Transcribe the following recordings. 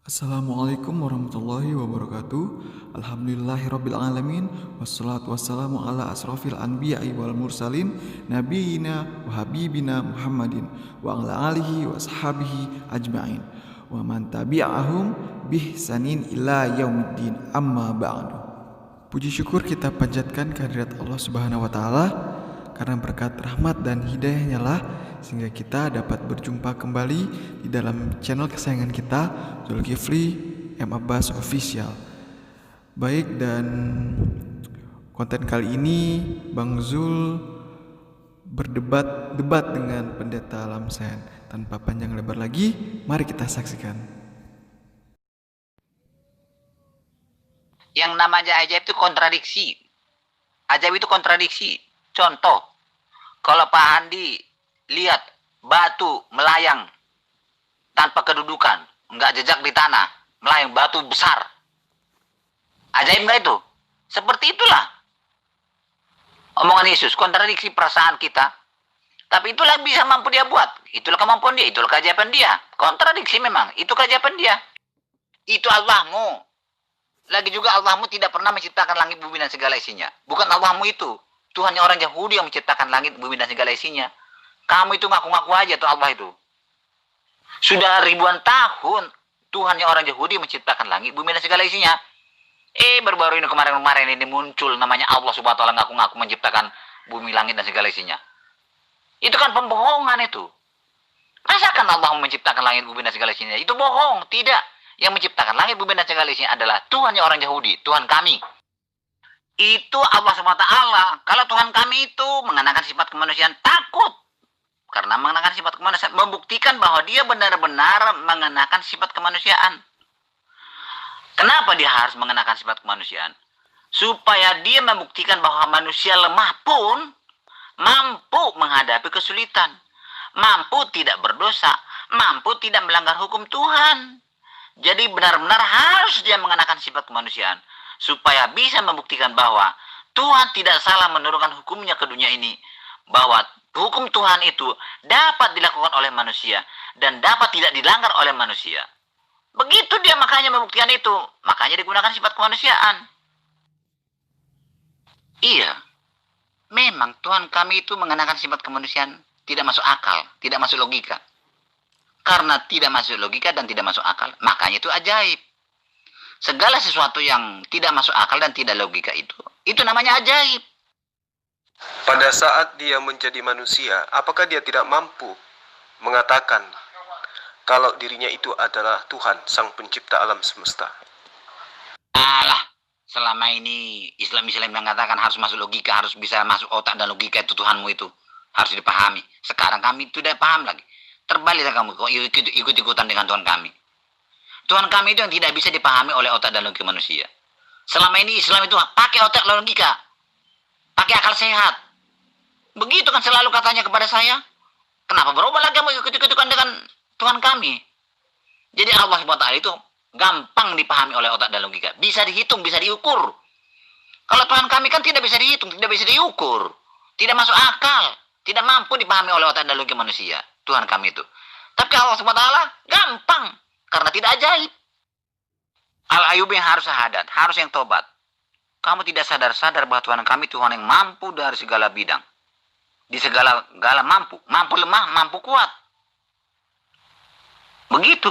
Assalamualaikum warahmatullahi wabarakatuh. Alhamdulillahirrabbilalamin. Wassalatu wassalamu ala asrafil anbiya'i wal mursalin Nabiyina wa habibina Muhammadin wa ala alihi wa sahabihi ajma'in wa man tabi'ahum bihsanin ila yaumiddin amma ba'du. Puji syukur kita panjatkan kehadirat Allah Subhanahu wa taala karena berkat rahmat dan hidayahnya lah sehingga kita dapat berjumpa kembali di dalam channel kesayangan kita, Zulkifli M. Abbas Official. Baik, dan konten kali ini Bang Zul berdebat dengan Pendeta Lamsen. Tanpa panjang lebar lagi, mari kita saksikan. Yang namanya ajaib itu kontradiksi. Ajaib itu kontradiksi. Contoh, kalau Pak Handi lihat batu melayang tanpa kedudukan, nggak jejak di tanah, melayang batu besar. Ajaib nggak itu? Seperti itulah omongan Yesus, kontradiksi perasaan kita. Tapi itulah bisa mampu dia buat. Itulah kemampuan dia, itulah keajaiban dia. Kontradiksi memang, itu keajaiban dia. Itu Allahmu. Lagi juga Allahmu tidak pernah menciptakan langit, bumi, dan segala isinya. Bukan Allahmu itu. Tuhannya orang Yahudi yang menciptakan langit, bumi, dan segala isinya. Kamu itu ngaku-ngaku aja tuh Allah itu. Sudah ribuan tahun Tuhannya orang Yahudi menciptakan langit, bumi, dan segala isinya. Baru-baru ini kemarin ini muncul namanya Allah Subhanahu wa taala ngaku-ngaku menciptakan bumi, langit, dan segala isinya. Itu kan pembohongan itu. Rasakan Allah menciptakan langit, bumi, dan segala isinya. Itu bohong, tidak. Yang menciptakan langit, bumi, dan segala isinya adalah Tuhannya orang Yahudi, Tuhan kami. Itu Allah SWT. Kalau Tuhan kami itu mengenakan sifat kemanusiaan, takut. Karena mengenakan sifat kemanusiaan, membuktikan bahwa dia benar-benar mengenakan sifat kemanusiaan. Kenapa dia harus mengenakan sifat kemanusiaan? Supaya dia membuktikan bahwa manusia lemah pun mampu menghadapi kesulitan. Mampu tidak berdosa. Mampu tidak melanggar hukum Tuhan. Jadi benar-benar harus dia mengenakan sifat kemanusiaan. Supaya bisa membuktikan bahwa Tuhan tidak salah menurunkan hukumnya ke dunia ini. Bahwa hukum Tuhan itu dapat dilakukan oleh manusia. Dan dapat tidak dilanggar oleh manusia. Begitu dia makanya membuktikan itu. Makanya digunakan sifat kemanusiaan. Iya. Memang Tuhan kami itu mengenakan sifat kemanusiaan tidak masuk akal. Tidak masuk logika. Karena tidak masuk logika dan tidak masuk akal. Makanya itu ajaib. Segala sesuatu yang tidak masuk akal dan tidak logika itu namanya ajaib. Pada saat dia menjadi manusia, apakah dia tidak mampu mengatakan kalau dirinya itu adalah Tuhan, Sang Pencipta alam semesta? Alah, selama ini Islam mengatakan harus masuk logika, harus bisa masuk otak dan logika itu Tuhanmu itu. Harus dipahami. Sekarang kami tidak paham lagi. Terbaliklah kamu, kok ikut-ikutan dengan Tuhan kami. Tuhan kami itu yang tidak bisa dipahami oleh otak dan logika manusia. Selama ini Islam itu pakai otak dan logika. Pakai akal sehat. Begitu kan selalu katanya kepada saya. Kenapa berubah lagi kamu ikut-ikutan dengan Tuhan kami? Jadi Allah SWT itu gampang dipahami oleh otak dan logika. Bisa dihitung, bisa diukur. Kalau Tuhan kami kan tidak bisa dihitung, tidak bisa diukur. Tidak masuk akal. Tidak mampu dipahami oleh otak dan logika manusia. Tuhan kami itu. Tapi Allah SWT gampang. Karena tidak ajaib. Al-Ayub yang harus syahadat, harus yang tobat. Kamu tidak sadar-sadar bahwa Tuhan kami Tuhan yang mampu dari segala bidang. Di segala mampu. Mampu lemah, mampu kuat. Begitu.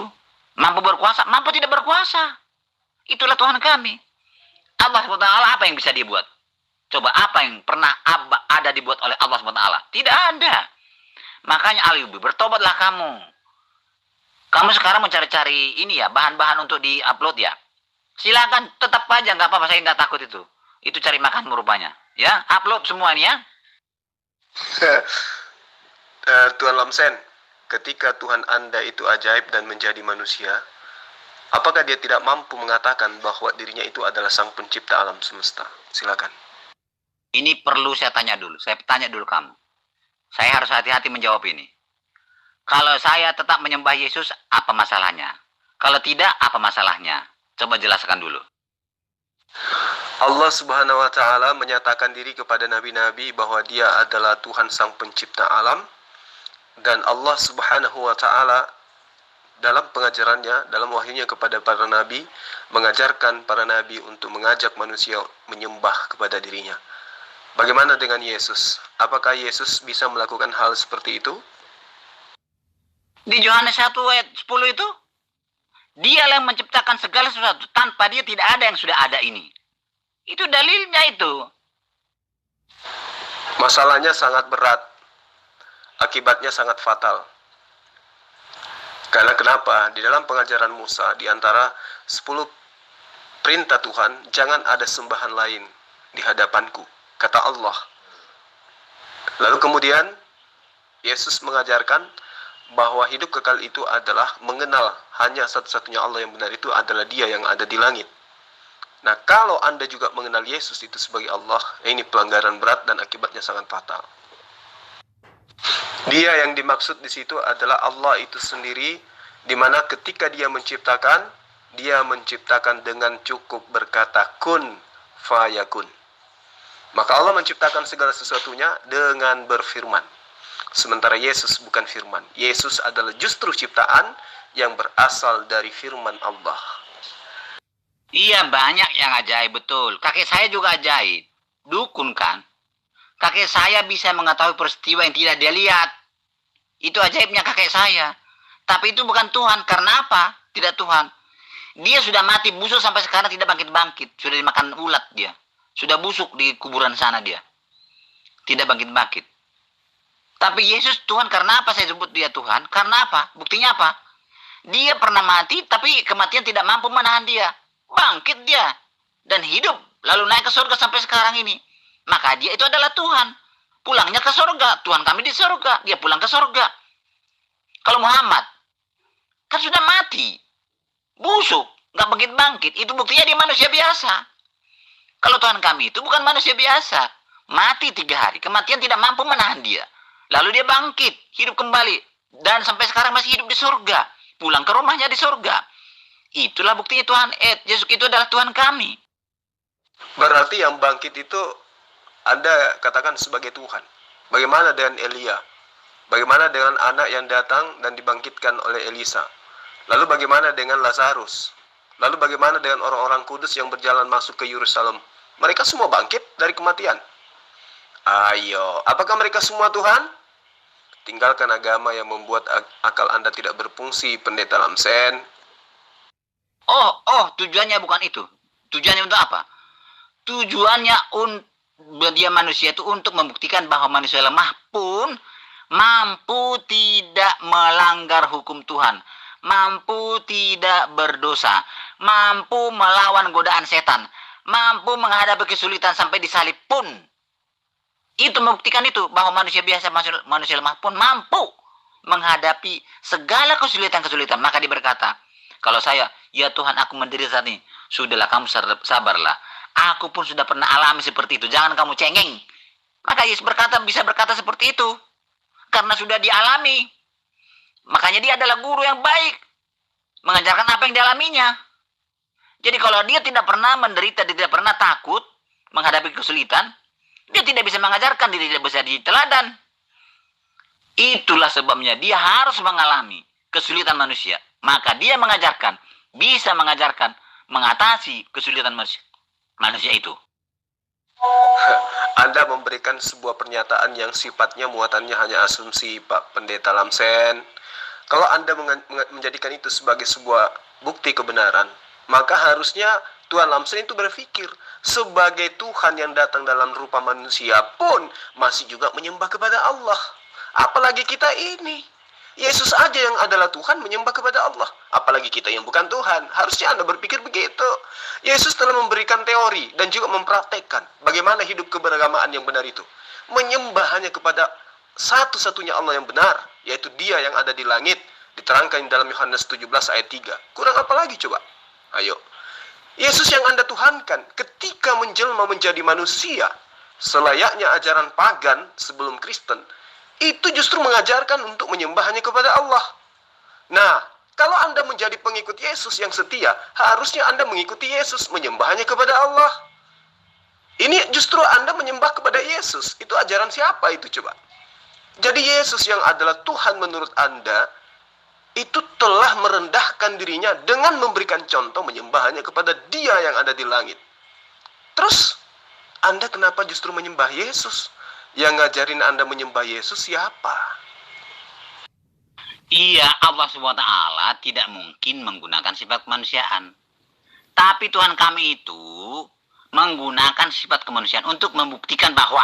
Mampu berkuasa, mampu tidak berkuasa. Itulah Tuhan kami. Allah SWT apa yang bisa dibuat? Coba apa yang pernah ada dibuat oleh Allah SWT? Tidak ada. Makanya Al-Ayub, bertobatlah kamu. Kamu sekarang mencari-cari ini ya, bahan-bahan untuk di-upload ya. Silakan, tetap aja, nggak apa-apa, saya nggak takut itu. Itu cari makan rupanya. Ya, upload semua ini ya. Tuhan Lamsen, ketika Tuhan Anda itu ajaib dan menjadi manusia, apakah dia tidak mampu mengatakan bahwa dirinya itu adalah Sang Pencipta alam semesta? Silakan. Ini perlu saya tanya dulu. Saya tanya dulu kamu. Saya harus hati-hati menjawab ini. Kalau saya tetap menyembah Yesus, apa masalahnya? Kalau tidak, apa masalahnya? Coba jelaskan dulu. Allah Subhanahu wa taala menyatakan diri kepada nabi-nabi bahwa dia adalah Tuhan Sang Pencipta alam, dan Allah Subhanahu wa taala dalam pengajarannya, dalam wahyunya kepada para nabi, mengajarkan para nabi untuk mengajak manusia menyembah kepada dirinya. Bagaimana dengan Yesus? Apakah Yesus bisa melakukan hal seperti itu? Di Yohanes 1 ayat 10 itu, dia yang menciptakan segala sesuatu. Tanpa dia tidak ada yang sudah ada ini. Itu dalilnya itu. Masalahnya sangat berat. Akibatnya sangat fatal. Karena kenapa? Di dalam pengajaran Musa, di antara 10 perintah Tuhan, jangan ada sembahan lain di hadapanku, kata Allah. Lalu kemudian, Yesus mengajarkan bahwa hidup kekal itu adalah mengenal hanya satu-satunya Allah yang benar, itu adalah Dia yang ada di langit. Nah, kalau Anda juga mengenal Yesus itu sebagai Allah, ini pelanggaran berat dan akibatnya sangat fatal. Dia yang dimaksud di situ adalah Allah itu sendiri, di mana ketika Dia menciptakan dengan cukup berkata kun fayakun. Maka Allah menciptakan segala sesuatunya dengan berfirman. Sementara Yesus bukan firman. Yesus adalah justru ciptaan yang berasal dari firman Allah. Iya, banyak yang ajaib, betul. Kakek saya juga ajaib. Dukun kan? Kakek saya bisa mengetahui peristiwa yang tidak dia lihat. Itu ajaibnya kakek saya. Tapi itu bukan Tuhan. Karena apa? Tidak Tuhan. Dia sudah mati busuk sampai sekarang tidak bangkit-bangkit. Sudah dimakan ulat dia. Sudah busuk di kuburan sana dia. Tidak bangkit-bangkit. Tapi Yesus Tuhan. Karena apa saya sebut dia Tuhan? Karena apa? Buktinya apa? Dia pernah mati tapi kematian tidak mampu menahan dia. Bangkit dia. Dan hidup. Lalu naik ke surga sampai sekarang ini. Maka dia itu adalah Tuhan. Pulangnya ke surga. Tuhan kami di surga. Dia pulang ke surga. Kalau Muhammad. Kan sudah mati. Busuk. Gak bangkit-bangkit. Itu buktinya dia manusia biasa. Kalau Tuhan kami itu bukan manusia biasa. Mati 3 hari. Kematian tidak mampu menahan dia. Lalu dia bangkit. Hidup kembali. Dan sampai sekarang masih hidup di surga. Pulang ke rumahnya di surga. Itulah buktinya Tuhan. Yesus itu adalah Tuhan kami. Berarti yang bangkit itu Anda katakan sebagai Tuhan. Bagaimana dengan Elia? Bagaimana dengan anak yang datang dan dibangkitkan oleh Elisa? Lalu bagaimana dengan Lazarus? Lalu bagaimana dengan orang-orang kudus yang berjalan masuk ke Yerusalem? Mereka semua bangkit dari kematian. Ayo, apakah mereka semua Tuhan? Tinggalkan agama yang membuat akal Anda tidak berfungsi, Pendeta Lamsen. Tujuannya bukan itu. Tujuannya untuk apa? Tujuannya dia manusia itu untuk membuktikan bahwa manusia lemah pun mampu tidak melanggar hukum Tuhan. Mampu tidak berdosa. Mampu melawan godaan setan. Mampu menghadapi kesulitan sampai disalib pun. Itu membuktikan itu. Bahwa manusia biasa, manusia lemah pun mampu menghadapi segala kesulitan-kesulitan. Maka dia berkata, kalau saya, ya Tuhan aku menderita saat ini. Sudahlah kamu sabarlah. Aku pun sudah pernah alami seperti itu. Jangan kamu cengeng. Maka Yesus bisa berkata seperti itu. Karena sudah dialami. Makanya dia adalah guru yang baik. Mengajarkan apa yang dialaminya. Jadi kalau dia tidak pernah menderita, dia tidak pernah takut menghadapi kesulitan, dia tidak bisa mengajarkan, dia tidak bisa diteladan. Itulah sebabnya dia harus mengalami kesulitan manusia. Maka dia mengajarkan, bisa mengajarkan, mengatasi kesulitan manusia itu. Anda memberikan sebuah pernyataan yang sifatnya muatannya hanya asumsi, Pak Pendeta Lamsen. Kalau Anda menjadikan itu sebagai sebuah bukti kebenaran, maka harusnya Tuhan Lamsen itu berpikir, sebagai Tuhan yang datang dalam rupa manusia pun masih juga menyembah kepada Allah. Apalagi kita ini. Yesus aja yang adalah Tuhan menyembah kepada Allah. Apalagi kita yang bukan Tuhan. Harusnya Anda berpikir begitu. Yesus telah memberikan teori dan juga mempraktekkan bagaimana hidup keberagamaan yang benar itu. Menyembah hanya kepada satu-satunya Allah yang benar, yaitu Dia yang ada di langit. Diterangkan dalam Yohanes 17 ayat 3. Kurang apa lagi coba? Ayo. Yesus yang Anda tuhankan ketika menjelma menjadi manusia, selayaknya ajaran pagan sebelum Kristen, itu justru mengajarkan untuk menyembah hanya kepada Allah. Nah, kalau Anda menjadi pengikut Yesus yang setia, harusnya Anda mengikuti Yesus, menyembah hanya kepada Allah. Ini justru Anda menyembah kepada Yesus. Itu ajaran siapa itu coba? Jadi Yesus yang adalah Tuhan menurut Anda, itu telah merendahkan dirinya dengan memberikan contoh menyembah hanya kepada Dia yang ada di langit. Terus Anda kenapa justru menyembah Yesus? Yang ngajarin Anda menyembah Yesus siapa? Iya, Allah SWT tidak mungkin menggunakan sifat kemanusiaan. Tapi Tuhan kami itu menggunakan sifat kemanusiaan untuk membuktikan bahwa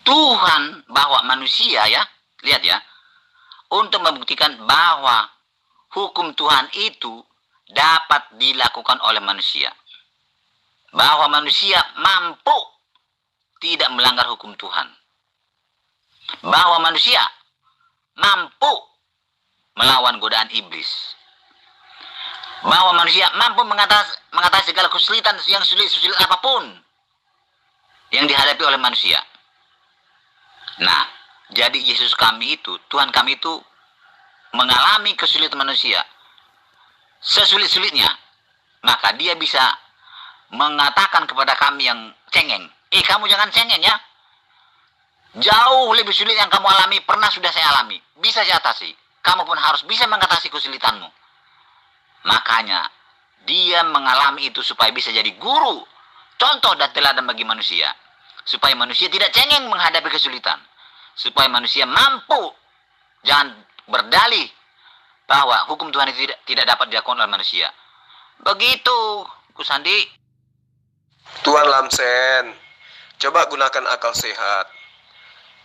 Tuhan, bahwa manusia ya, lihat ya, untuk membuktikan bahwa hukum Tuhan itu dapat dilakukan oleh manusia. Bahwa manusia mampu tidak melanggar hukum Tuhan. Bahwa manusia mampu melawan godaan iblis. Bahwa manusia mampu mengatasi segala kesulitan yang sulit apapun yang dihadapi oleh manusia. Nah, jadi Yesus kami itu, Tuhan kami itu mengalami kesulitan manusia sesulit-sulitnya. Maka dia bisa mengatakan kepada kami yang cengeng, kamu jangan cengeng ya. Jauh lebih sulit yang kamu alami sudah saya alami. Bisa saya atasi. Kamu pun harus bisa mengatasi kesulitanmu. Makanya dia mengalami itu supaya bisa jadi guru, contoh dan teladan bagi manusia. Supaya manusia tidak cengeng menghadapi kesulitan. Supaya manusia mampu, jangan berdalih bahwa hukum Tuhan itu tidak dapat dilakukan oleh manusia. Begitu, Kusandi. Tuan Lamsen, coba gunakan akal sehat.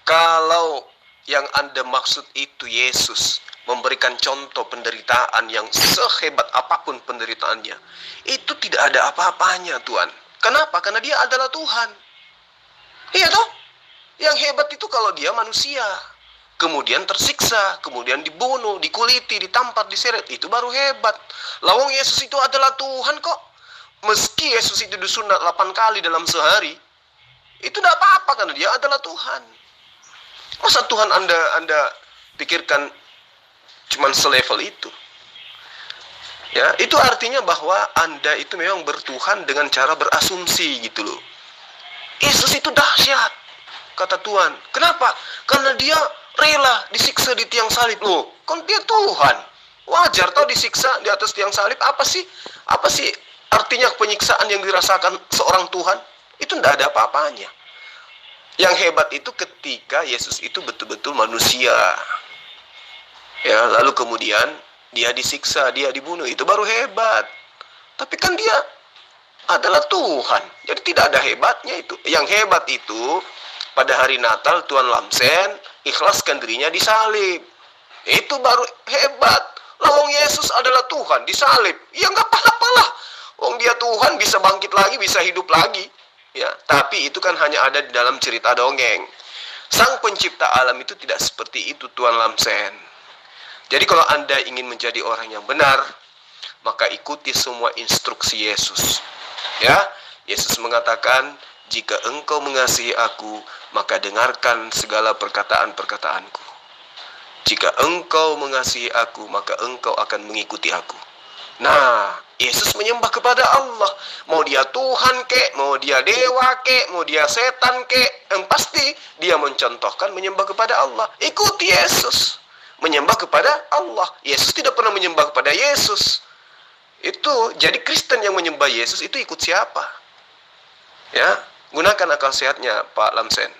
Kalau yang Anda maksud itu Yesus memberikan contoh penderitaan yang sehebat apapun penderitaannya, itu tidak ada apa-apanya, Tuhan. Kenapa? Karena dia adalah Tuhan. Iya toh? Yang hebat itu kalau dia manusia, kemudian tersiksa, kemudian dibunuh, dikuliti, ditampar, diseret, itu baru hebat. Lawang Yesus itu adalah Tuhan kok. Meski Yesus itu disunat 8 kali dalam sehari, itu tidak apa-apa karena dia adalah Tuhan. Masa Tuhan Anda pikirkan cuman selevel itu? Ya, itu artinya bahwa Anda itu memang bertuhan dengan cara berasumsi gitu loh. Yesus itu dahsyat, kata Tuhan. Kenapa? Karena dia rela disiksa di tiang salib. Loh, kan dia Tuhan. Wajar tau disiksa di atas tiang salib. Apa sih artinya penyiksaan yang dirasakan seorang Tuhan? Itu tidak ada apa-apanya. Yang hebat itu ketika Yesus itu betul-betul manusia. Ya, lalu kemudian dia disiksa, dia dibunuh, itu baru hebat. Tapi kan dia adalah Tuhan. Jadi tidak ada hebatnya itu. Yang hebat itu pada hari Natal Tuan Lamsen ikhlaskan dirinya disalib. Itu baru hebat. Wong Yesus adalah Tuhan disalib. Ya nggak apa-apalah. Wong dia Tuhan bisa bangkit lagi, bisa hidup lagi. Ya, tapi itu kan hanya ada di dalam cerita dongeng. Sang pencipta alam itu tidak seperti itu, Tuan Lamsen. Jadi kalau Anda ingin menjadi orang yang benar, maka ikuti semua instruksi Yesus. Ya, Yesus mengatakan, jika engkau mengasihi aku, maka dengarkan segala perkataan-perkataanku. Jika engkau mengasihi aku, maka engkau akan mengikuti aku. Nah, Yesus menyembah kepada Allah. Mau dia Tuhan kek, mau dia dewa kek, mau dia setan kek, yang pasti dia mencontohkan menyembah kepada Allah. Ikuti Yesus. Menyembah kepada Allah. Yesus tidak pernah menyembah kepada Yesus. Itu, jadi Kristen yang menyembah Yesus itu ikut siapa? Ya, gunakan akal sehatnya, Pak Lamsen.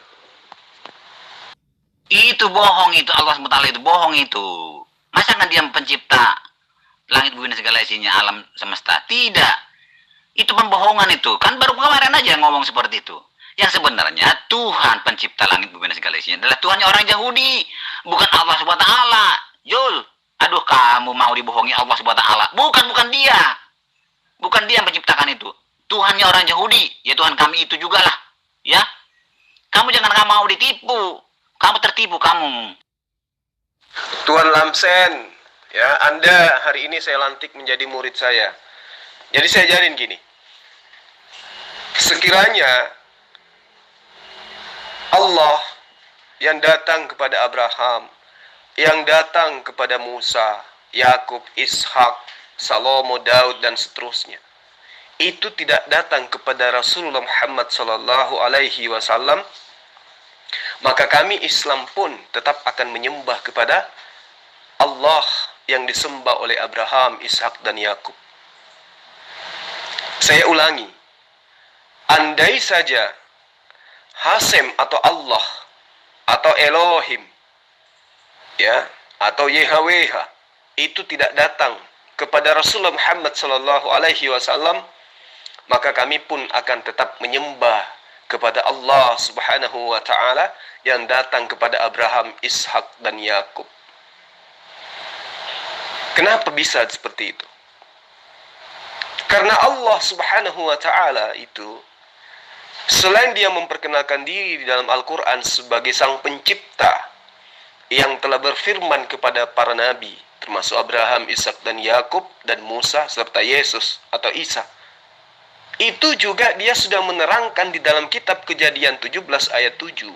Itu bohong itu, Allah SWT itu bohong itu. Masa kan dia pencipta langit bumi dan segala isinya, alam semesta? Tidak. Itu pembohongan itu. Kan baru kemarin aja ngomong seperti itu. Yang sebenarnya Tuhan pencipta langit bumi dan segala isinya adalah Tuhannya orang Yahudi, bukan Allah SWT. Jul, aduh kamu mau dibohongi Allah SWT. Bukan dia. Bukan dia yang menciptakan itu. Tuhannya orang Yahudi, ya Tuhan kami itu juga lah. Ya. Kamu jangan mau ditipu. Kamu tertipu kamu. Tuan Lamsen, ya, Anda hari ini saya lantik menjadi murid saya. Jadi saya ajarin gini. Sekiranya Allah yang datang kepada Abraham, yang datang kepada Musa, Yakub, Ishak, Salomo, Daud dan seterusnya, itu tidak datang kepada Rasulullah Muhammad sallallahu alaihi wasallam, maka kami Islam pun tetap akan menyembah kepada Allah yang disembah oleh Abraham, Ishak, dan Yakub. Saya ulangi, andai saja Hasem atau Allah atau Elohim, ya, atau YHWH itu tidak datang kepada Rasulullah Muhammad sallallahu alaihi wasallam, maka kami pun akan tetap menyembah kepada Allah Subhanahu wa taala yang datang kepada Abraham, Ishak, dan Yakub. Kenapa bisa seperti itu? Karena Allah Subhanahu wa taala itu selain dia memperkenalkan diri di dalam Al-Quran sebagai sang pencipta yang telah berfirman kepada para nabi, termasuk Abraham, Ishak, dan Yakub, dan Musa, serta Yesus atau Isa, itu juga dia sudah menerangkan di dalam kitab Kejadian 17 ayat 7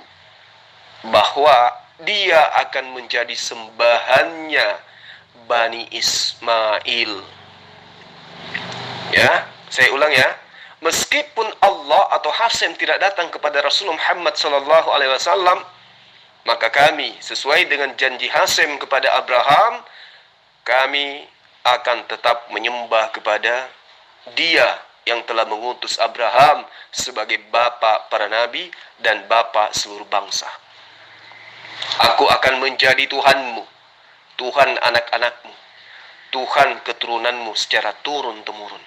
bahwa dia akan menjadi sembahannya Bani Ismail. Ya, saya ulang ya. Meskipun Allah atau Hasem tidak datang kepada Rasulullah Muhammad sallallahu alaihi wasallam, maka kami sesuai dengan janji Hasem kepada Abraham, kami akan tetap menyembah kepada Dia yang telah mengutus Abraham sebagai bapa para nabi dan bapa seluruh bangsa. Aku akan menjadi Tuhanmu, Tuhan anak-anakmu, Tuhan keturunanmu secara turun-temurun.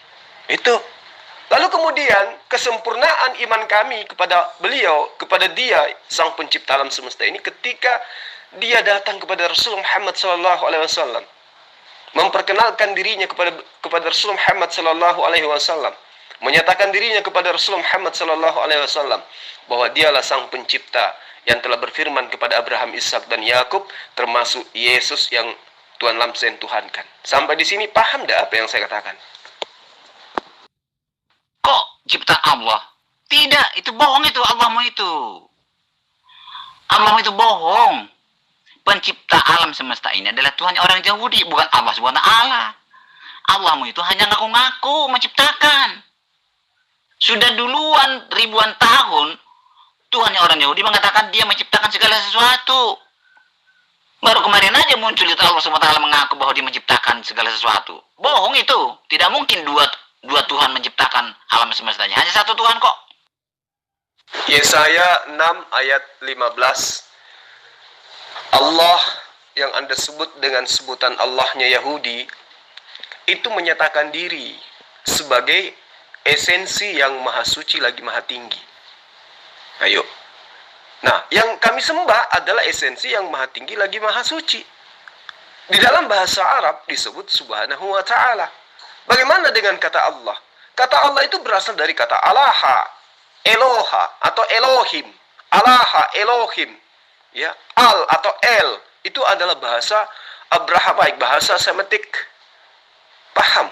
Itu. Lalu kemudian kesempurnaan iman kami kepada beliau, kepada Dia sang pencipta alam semesta ini, ketika Dia datang kepada Rasulullah Muhammad SAW, memperkenalkan dirinya kepada Rasulullah Muhammad SAW, menyatakan dirinya kepada Rasulullah Muhammad SAW bahwa Dialah sang pencipta yang telah berfirman kepada Abraham, Ishak, dan Yakub, termasuk Yesus yang Tuhan Lamsen Tuhankan. Sampai di sini paham tidak apa yang saya katakan? Kok ciptaan Allah? Tidak, itu bohong itu Allahmu itu. Allahmu itu bohong. Pencipta alam semesta ini adalah Tuhan orang Yahudi, bukan Allah SWT. Allahmu itu hanya ngaku-ngaku menciptakan. Sudah duluan ribuan tahun Tuhan orang Yahudi mengatakan Dia menciptakan segala sesuatu. Baru kemarin aja muncul itu Allah SWT mengaku bahwa Dia menciptakan segala sesuatu. Bohong itu. Tidak mungkin dua Tuhan menciptakan alam semestanya. Hanya satu Tuhan kok. Yesaya 6 ayat 15. Allah yang Anda sebut dengan sebutan Allahnya Yahudi itu menyatakan diri sebagai esensi yang maha suci lagi maha tinggi. Ayo. Nah, yang kami sembah adalah esensi yang maha tinggi lagi maha suci. Di dalam bahasa Arab disebut Subhanahu wa ta'ala. Bagaimana dengan kata Allah? Kata Allah itu berasal dari kata Alaha, Eloha, atau Elohim. Alaha, Elohim. Ya, Al atau El itu adalah bahasa Abrahamaik, bahasa Semitik. Paham?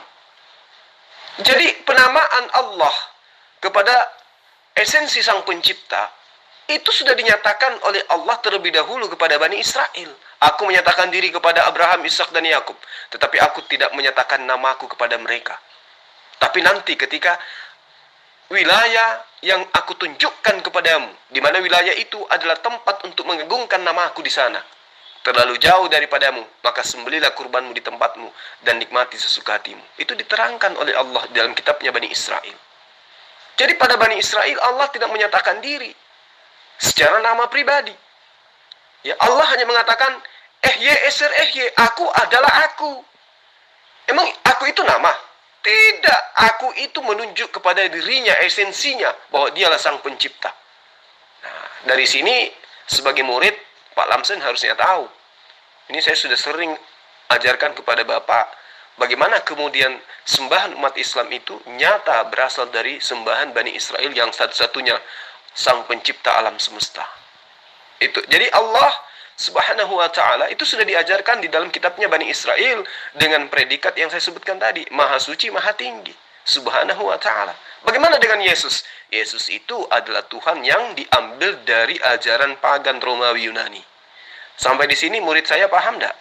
Jadi penamaan Allah kepada esensi sang pencipta itu sudah dinyatakan oleh Allah terlebih dahulu kepada Bani Israel. Aku menyatakan diri kepada Abraham, Ishak, dan Yakub, tetapi aku tidak menyatakan namaku kepada mereka. Tapi nanti ketika wilayah yang aku tunjukkan kepadamu, di mana wilayah itu adalah tempat untuk mengagungkan namaku di sana, terlalu jauh daripadamu, maka sembelilah kurbanmu di tempatmu dan nikmati sesuka hatimu. Itu diterangkan oleh Allah dalam kitabnya Bani Israel. Jadi pada Bani Israel Allah tidak menyatakan diri secara nama pribadi. Ya, Allah hanya mengatakan Eser aku adalah aku. Emang aku itu nama? Tidak, aku itu menunjuk kepada dirinya, esensinya, bahwa Dialah sang pencipta. Nah, dari sini sebagai murid Pak Lamsen harusnya tahu. Ini saya sudah sering ajarkan kepada Bapak, bagaimana kemudian sembahan umat Islam itu nyata berasal dari sembahan Bani Israel yang satu-satunya sang pencipta alam semesta. Itu. Jadi Allah Subhanahu wa ta'ala itu sudah diajarkan di dalam kitabnya Bani Israel dengan predikat yang saya sebutkan tadi, maha suci, maha tinggi, Subhanahu wa ta'ala. Bagaimana dengan Yesus? Yesus itu adalah Tuhan yang diambil dari ajaran pagan Romawi Yunani. Sampai di sini murid saya paham enggak?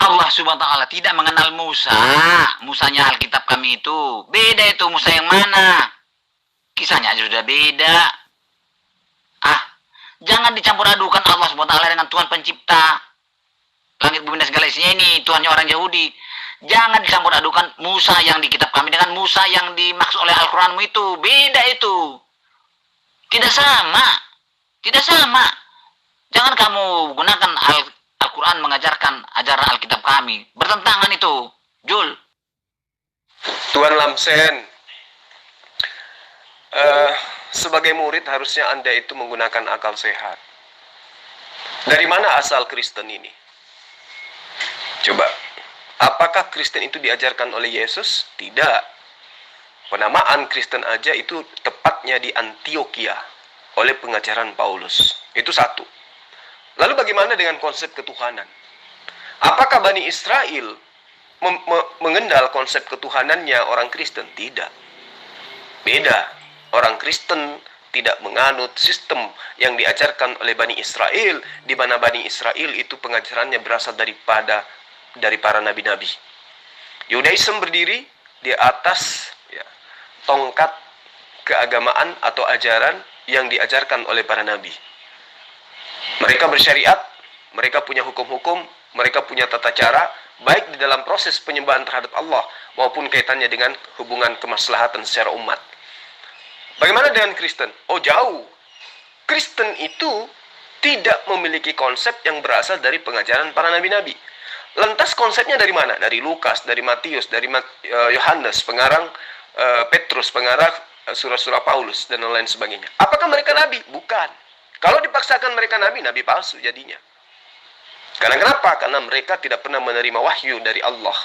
Allah Subhanahu wa ta'ala tidak mengenal Musa. Musanya Alkitab kami itu beda. Itu Musa yang mana? Kisahnya aja sudah beda. Jangan dicampur adukan Allah SWT dengan Tuhan pencipta langit bumi dan segala isinya ini, Tuhannya orang Yahudi. Jangan dicampur adukan Musa yang di kitab kami dengan Musa yang dimaksud oleh Al-Quranmu itu. Beda itu. Tidak sama. Tidak sama. Jangan kamu gunakan Al-Quran mengajarkan ajaran Alkitab kami. Bertentangan itu. Jul. Tuan Lamsen, sebagai murid harusnya Anda itu menggunakan akal sehat. Dari mana asal Kristen ini? Coba, apakah Kristen itu diajarkan oleh Yesus? Tidak. Penamaan Kristen aja itu tepatnya di Antioquia oleh pengajaran Paulus. Itu satu. Lalu bagaimana dengan konsep ketuhanan? Apakah Bani Israel mengendal konsep ketuhanannya orang Kristen? Tidak. Beda. Orang Kristen tidak menganut sistem yang diajarkan oleh Bani Israel, di mana Bani Israel itu pengajarannya berasal dari para nabi-nabi. Yudaism berdiri di atas tongkat keagamaan atau ajaran yang diajarkan oleh para nabi. Mereka bersyariat, mereka punya hukum-hukum, mereka punya tata cara, baik di dalam proses penyembahan terhadap Allah maupun kaitannya dengan hubungan kemaslahatan secara umat. Bagaimana dengan Kristen? Oh, jauh. Kristen itu tidak memiliki konsep yang berasal dari pengajaran para nabi-nabi. Lantas konsepnya dari mana? Dari Lukas, dari Matius, dari Yohanes, pengarang Petrus, pengarang surah-surah Paulus, dan lain sebagainya. Apakah mereka nabi? Bukan. Kalau dipaksakan mereka nabi, nabi palsu jadinya. Karena kenapa? Karena mereka tidak pernah menerima wahyu dari Allah.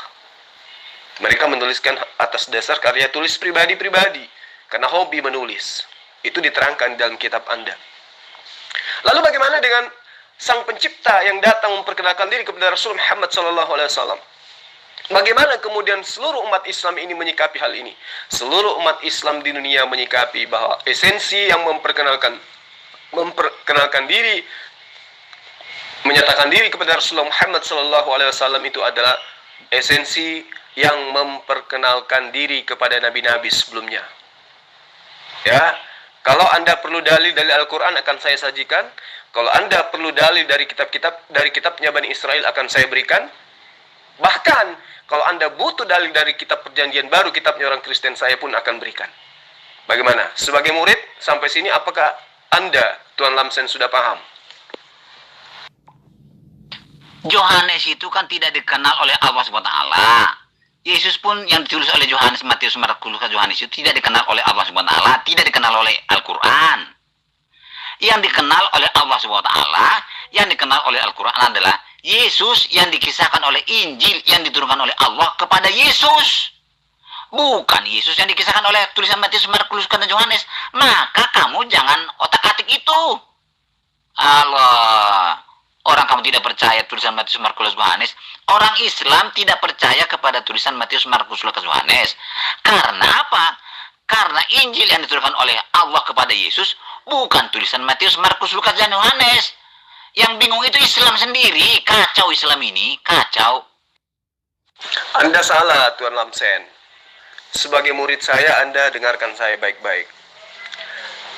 Mereka menuliskan atas dasar karya tulis pribadi-pribadi. Karena hobi menulis. Itu diterangkan dalam kitab Anda. Lalu bagaimana dengan Sang Pencipta yang datang memperkenalkan diri kepada Rasul Muhammad SAW? Bagaimana kemudian seluruh umat Islam ini menyikapi hal ini? Seluruh umat Islam di dunia menyikapi bahwa esensi yang memperkenalkan diri, menyatakan diri kepada Rasulullah Muhammad SAW itu adalah esensi yang memperkenalkan diri kepada nabi-nabi sebelumnya. Ya, kalau Anda perlu dalil dari Al-Quran akan saya sajikan. Kalau Anda perlu dalil dari kitabnya Bani Israel akan saya berikan. Bahkan kalau Anda butuh dalil dari kitab Perjanjian Baru, kitabnya orang Kristen, saya pun akan berikan. Bagaimana? Sebagai murid sampai sini apakah Anda, Tuan Lamsen, sudah paham? Yohanes itu kan tidak dikenal oleh Allah SWT. Yesus pun yang ditulis oleh Yohanes, Matius, Markus, Lukas, Yohanes itu tidak dikenal oleh Allah SWT, tidak dikenal oleh Al-Quran. Yang dikenal oleh Allah SWT, yang dikenal oleh Al-Quran adalah Yesus yang dikisahkan oleh Injil yang diturunkan oleh Allah kepada Yesus. Bukan Yesus yang dikisahkan oleh tulisan Matius, Markus, Lukas, dan Yohanes. Maka kamu jangan otak-atik itu. Allah. Orang kamu tidak percaya tulisan Matius, Markus, Yohanes. Orang Islam tidak percaya kepada tulisan Matius, Markus, Lukas, Yohanes. Karena apa? Karena Injil yang diturunkan oleh Allah kepada Yesus bukan tulisan Matius, Markus, Lukas, dan Yohanes. Yang bingung itu Islam sendiri. Kacau Islam ini, kacau. Anda salah, Tuan Lamsen. Sebagai murid saya, Anda dengarkan saya baik-baik.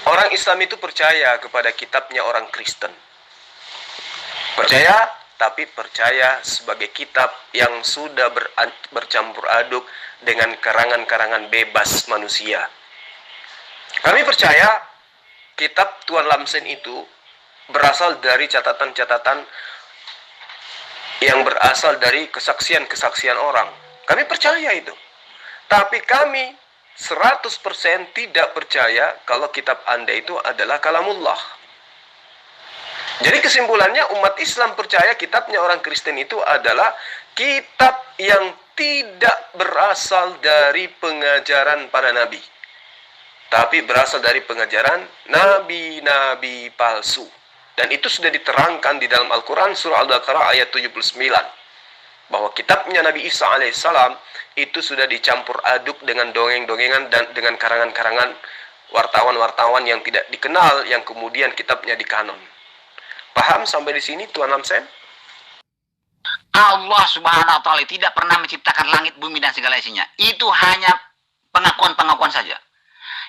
Orang Islam itu percaya kepada kitabnya orang Kristen. Percaya, tapi percaya sebagai kitab yang sudah bercampur aduk dengan karangan-karangan bebas manusia. Kami percaya kitab Tuan Lamsen itu berasal dari catatan-catatan yang berasal dari kesaksian-kesaksian orang. Kami percaya itu. Tapi kami 100% tidak percaya kalau kitab Anda itu adalah kalamullah. Jadi kesimpulannya umat Islam percaya kitabnya orang Kristen itu adalah kitab yang tidak berasal dari pengajaran para nabi. Tapi berasal dari pengajaran nabi-nabi palsu. Dan itu sudah diterangkan di dalam Al-Quran surah Al-Baqarah ayat 79. Bahwa kitabnya Nabi Isa alaihissalam itu sudah dicampur aduk dengan dongeng-dongengan dan dengan karangan-karangan wartawan-wartawan yang tidak dikenal yang kemudian kitabnya dikanon. Paham sampai di sini Tuan Lamsen? Allah Subhanahu wa Ta'ala tidak pernah menciptakan langit, bumi, dan segala isinya. Itu hanya pengakuan-pengakuan saja.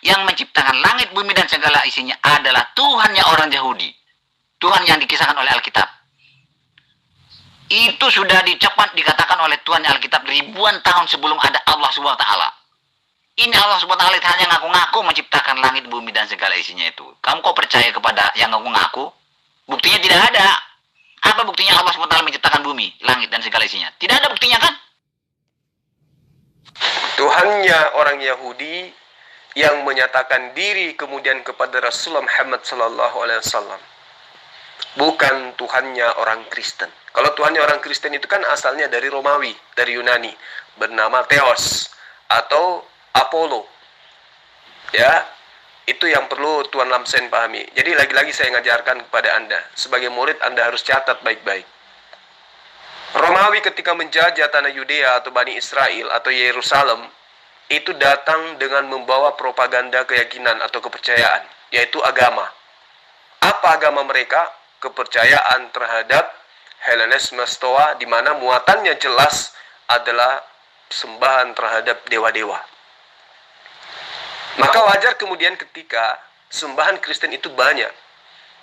Yang menciptakan langit, bumi, dan segala isinya adalah Tuhannya orang Yahudi. Tuhan yang dikisahkan oleh Alkitab. Itu sudah dikatakan oleh Tuhan yang Alkitab ribuan tahun sebelum ada Allah SWT. Ini Allah SWT hanya ngaku-ngaku menciptakan langit, bumi, dan segala isinya itu. Kamu kok percaya kepada yang ngaku-ngaku? Buktinya tidak ada. Apa buktinya Allah SWT menciptakan bumi, langit, dan segala isinya? Tidak ada buktinya kan? Tuhannya orang Yahudi yang menyatakan diri kemudian kepada Rasulullah Muhammad SAW. Bukan Tuhannya orang Kristen. Kalau Tuhannya orang Kristen itu kan asalnya dari Romawi, dari Yunani, bernama Theos atau Apollo. Ya, itu yang perlu Tuan Lamsen pahami. Jadi lagi-lagi saya ngajarkan kepada Anda, sebagai murid Anda harus catat baik-baik. Romawi ketika menjajah tanah Yudea atau Bani Israel atau Yerusalem, itu datang dengan membawa propaganda keyakinan atau kepercayaan, yaitu agama. Apa agama mereka? Kepercayaan terhadap Hellenisme Stoa, di mana muatannya jelas adalah sembahan terhadap dewa-dewa. Maka wajar kemudian ketika sembahan Kristen itu banyak.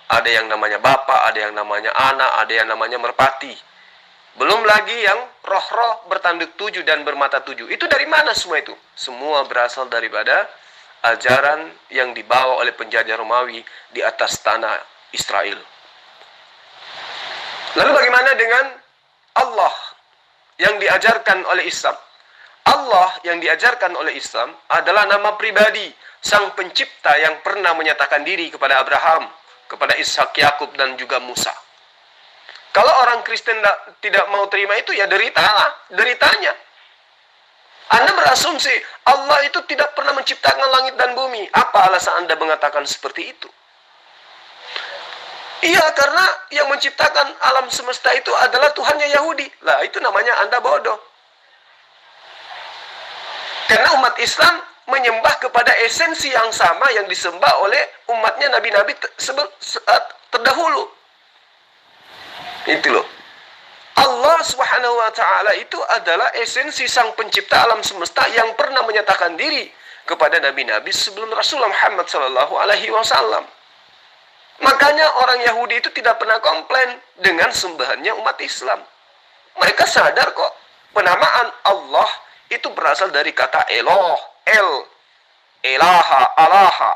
Ada yang namanya Bapa, ada yang namanya Anak, ada yang namanya Merpati. Belum lagi yang roh-roh bertanduk 7 dan bermata 7. Itu dari mana semua itu? Semua berasal daripada ajaran yang dibawa oleh penjajah Romawi di atas tanah Israel. Lalu bagaimana dengan Allah yang diajarkan oleh Islam? Allah yang diajarkan oleh Islam adalah nama pribadi sang pencipta yang pernah menyatakan diri kepada Abraham, kepada Ishak, Yakub, dan juga Musa. Kalau orang Kristen tidak mau terima itu, ya deritanya. Anda berasumsi Allah itu tidak pernah menciptakan langit dan bumi. Apa alasan Anda mengatakan seperti itu? Iya, karena yang menciptakan alam semesta itu adalah Tuhannya Yahudi. Lah, itu namanya Anda bodoh. Karena umat Islam menyembah kepada esensi yang sama yang disembah oleh umatnya nabi-nabi terdahulu. Itu loh. Allah Subhanahu wa taala itu adalah esensi sang pencipta alam semesta yang pernah menyatakan diri kepada nabi-nabi sebelum Rasulullah Muhammad sallallahu alaihi wasallam. Makanya orang Yahudi itu tidak pernah komplain dengan sembahannya umat Islam. Mereka sadar kok penamaan Allah itu berasal dari kata Eloh, Elaha, Alaha.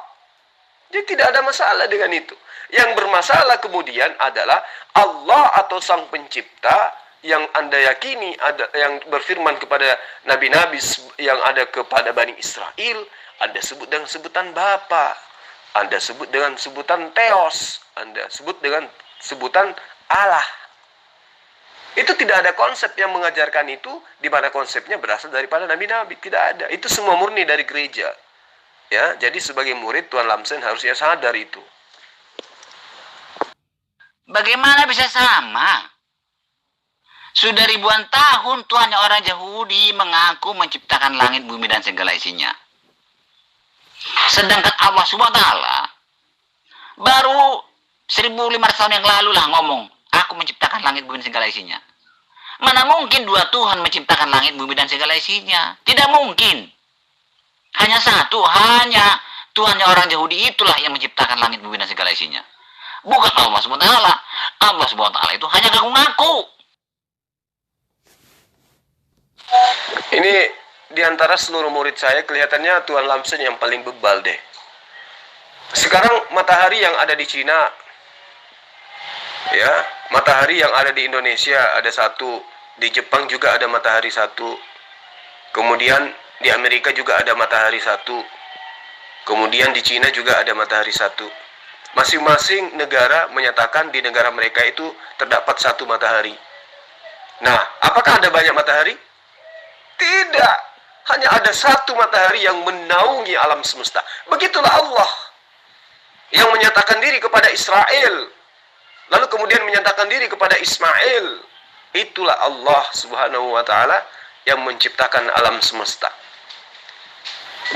Jadi tidak ada masalah dengan itu. Yang bermasalah kemudian adalah Allah atau sang pencipta yang Anda yakini, yang berfirman kepada nabi-nabi yang ada kepada Bani Israel, Anda sebut dengan sebutan Bapa. Anda sebut dengan sebutan Theos, Anda sebut dengan sebutan Allah. Itu tidak ada konsep yang mengajarkan itu, di mana konsepnya berasal daripada nabi-nabi. Tidak ada. Itu semua murni dari gereja. Ya, jadi sebagai murid Tuan Lamsen harusnya sadar itu. Bagaimana bisa sama? Sudah ribuan tahun Tuhan orang Yahudi mengaku menciptakan langit, bumi, dan segala isinya. Sedangkan Allah SWT baru 1500 tahun yang lalu lah ngomong, aku menciptakan langit, bumi, dan segala isinya. Mana mungkin dua Tuhan menciptakan langit, bumi, dan segala isinya? Tidak mungkin. Hanya satu, hanya Tuhannya orang Yahudi itulah yang menciptakan langit, bumi, dan segala isinya. Bukan Allah SWT. Allah SWT itu hanya ngaku-ngaku. Ini di antara seluruh murid saya kelihatannya Tuan Lamsen yang paling bebal deh. Sekarang matahari yang ada di Cina, ya, matahari yang ada di Indonesia ada satu, di Jepang juga ada matahari satu, kemudian di Amerika juga ada matahari satu, kemudian di Cina juga ada matahari satu. Masing-masing negara menyatakan di negara mereka itu terdapat satu matahari. Nah, apakah ada banyak matahari? Tidak. Hanya ada satu matahari yang menaungi alam semesta. Begitulah Allah yang menyatakan diri kepada Israel, lalu kemudian menyatakan diri kepada Ismail. Itulah Allah Subhanahu wa taala yang menciptakan alam semesta.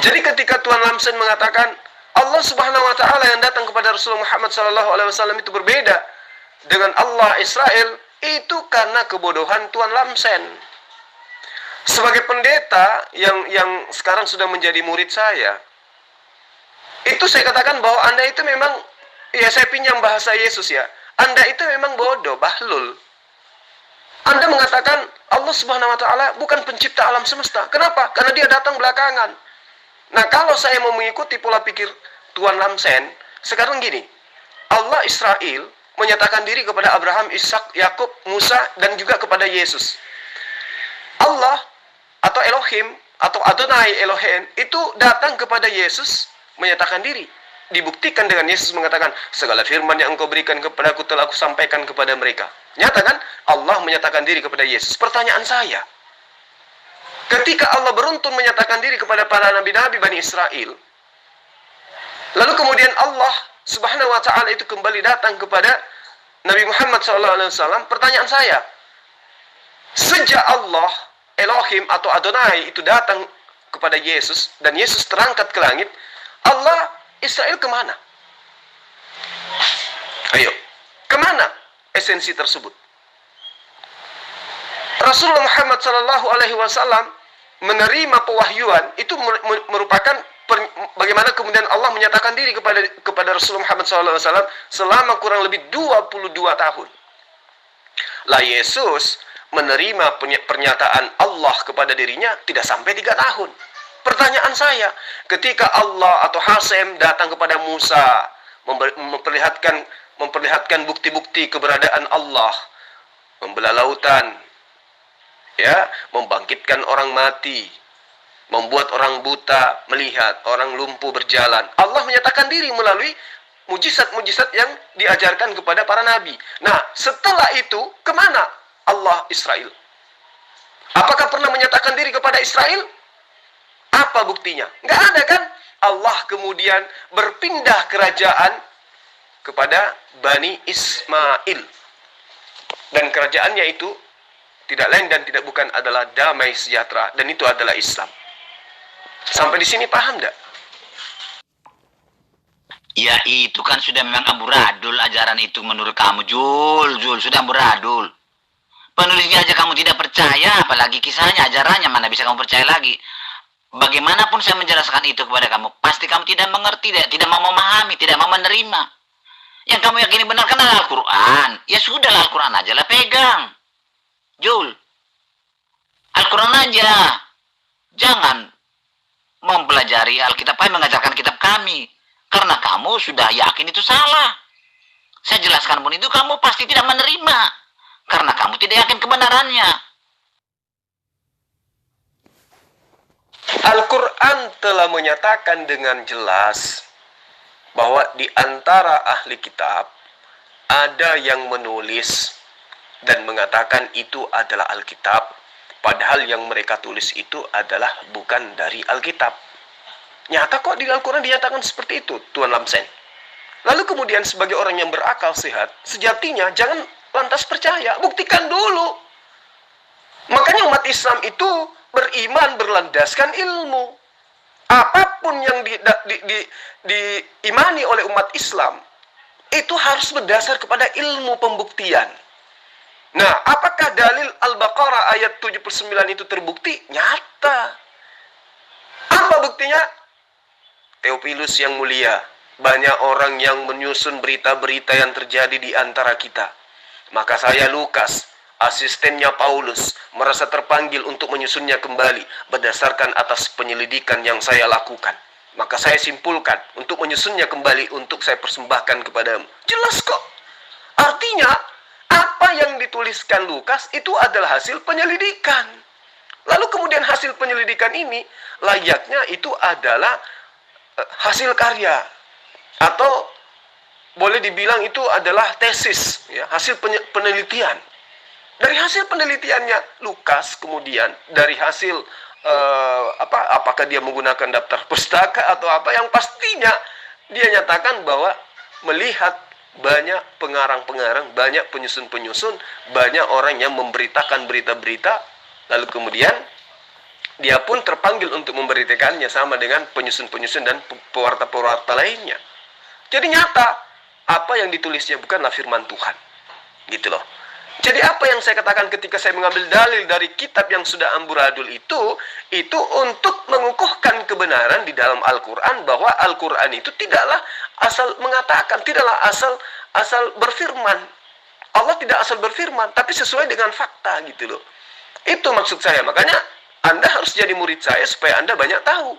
Jadi ketika Tuan Lamsen mengatakan Allah Subhanahu wa taala yang datang kepada Rasulullah Muhammad sallallahu alaihi wasallam itu berbeda dengan Allah Israel, itu karena kebodohan Tuan Lamsen. Sebagai pendeta yang sekarang sudah menjadi murid saya, itu saya katakan bahwa Anda itu memang, ya saya pinjam bahasa Yesus ya, Anda itu memang bodoh, bahlul. Anda mengatakan Allah Subhanahu wa taala bukan pencipta alam semesta. Kenapa? Karena dia datang belakangan. Nah, kalau saya mau mengikuti pola pikir Tuan Lamsen, sekarang gini. Allah Israel menyatakan diri kepada Abraham, Ishak, Yakub, Musa, dan juga kepada Yesus. Allah atau Elohim atau Adonai Elohim itu datang kepada Yesus menyatakan diri. Dibuktikan dengan Yesus mengatakan, segala firman yang engkau berikan kepadaku telah aku sampaikan kepada mereka. Nyata kan? Allah menyatakan diri kepada Yesus. Pertanyaan saya, ketika Allah beruntun menyatakan diri kepada para nabi-nabi Bani Israel, lalu kemudian Allah Subhanahu wa ta'ala itu kembali datang kepada Nabi Muhammad SAW, pertanyaan saya, sejak Allah Elohim atau Adonai itu datang kepada Yesus dan Yesus terangkat ke langit, Allah Israel kemana? Ayo, kemana esensi tersebut? Rasulullah Muhammad SAW menerima pewahyuan itu merupakan bagaimana kemudian Allah menyatakan diri kepada Rasulullah Muhammad SAW selama kurang lebih 22 tahun. Lah Yesus menerima pernyataan Allah kepada dirinya tidak sampai 3 tahun. Pertanyaan saya, ketika Allah atau Hasem datang kepada Musa memperlihatkan bukti-bukti keberadaan Allah, membelah lautan, ya, membangkitkan orang mati, membuat orang buta melihat, orang lumpuh berjalan. Allah menyatakan diri melalui mujizat-mujizat yang diajarkan kepada para nabi. Nah, setelah itu kemana Allah Israel? Apakah pernah menyatakan diri kepada Israel? Apa buktinya? Nggak ada kan? Allah kemudian berpindah kerajaan kepada Bani Ismail. Dan kerajaannya itu tidak lain dan tidak bukan adalah damai sejahtera. Dan itu adalah Islam. Sampai di sini paham nggak? Ya itu kan sudah memang amburadul ajaran itu menurut kamu, Jul, sudah amburadul. Penulisnya aja kamu tidak percaya, apalagi kisahnya, ajarannya, mana bisa kamu percaya lagi. Bagaimanapun saya menjelaskan itu kepada kamu, pasti kamu tidak mengerti, tidak mau memahami, tidak mau menerima. Yang kamu yakini benar kan Al-Quran. Ya sudahlah, Al-Quran aja lah pegang. Jul, Al-Quran aja. Jangan mempelajari Alkitab kami, mengajarkan kitab kami. Karena kamu sudah yakin itu salah. Saya jelaskan pun itu kamu pasti tidak menerima. Karena kamu tidak yakin kebenarannya. Al-Quran telah menyatakan dengan jelas bahwa di antara ahli kitab ada yang menulis dan mengatakan itu adalah Alkitab, padahal yang mereka tulis itu adalah bukan dari Alkitab. Nyata kok di Al-Quran dinyatakan seperti itu, Tuan Lamsen. Lalu kemudian sebagai orang yang berakal sehat, sejatinya jangan lantas percaya, buktikan dulu. Makanya umat Islam itu beriman berlandaskan ilmu. Apapun yang diimani oleh umat Islam itu harus berdasar kepada ilmu pembuktian. Nah, apakah dalil Al-Baqarah ayat 79 itu terbukti? Nyata. Apa buktinya? Theophilus yang mulia, banyak orang yang menyusun berita-berita yang terjadi di antara kita. Maka saya Lukas, asistennya Paulus, merasa terpanggil untuk menyusunnya kembali berdasarkan atas penyelidikan yang saya lakukan. Maka saya simpulkan untuk menyusunnya kembali untuk saya persembahkan kepadamu. Jelas kok. Artinya, apa yang dituliskan Lukas itu adalah hasil penyelidikan. Lalu kemudian hasil penyelidikan ini layaknya itu adalah hasil karya. Atau boleh dibilang itu adalah tesis, ya, hasil penelitian. Dari hasil penelitiannya Lukas kemudian dari hasil apakah dia menggunakan daftar pustaka atau apa, yang pastinya dia nyatakan bahwa melihat banyak pengarang-pengarang, banyak penyusun-penyusun, banyak orang yang memberitakan berita-berita, lalu kemudian dia pun terpanggil untuk memberitakannya sama dengan penyusun-penyusun dan pewarta-pewarta lainnya. Jadi nyata apa yang ditulisnya bukanlah firman Tuhan, gitu loh. Jadi apa yang saya katakan ketika saya mengambil dalil dari kitab yang sudah amburadul itu untuk mengukuhkan kebenaran di dalam Al-Quran, bahwa Al-Quran itu tidaklah asal mengatakan, tidaklah asal asal berfirman. Allah tidak asal berfirman, tapi sesuai dengan fakta gitu loh. Itu maksud saya. Makanya Anda harus jadi murid saya supaya Anda banyak tahu.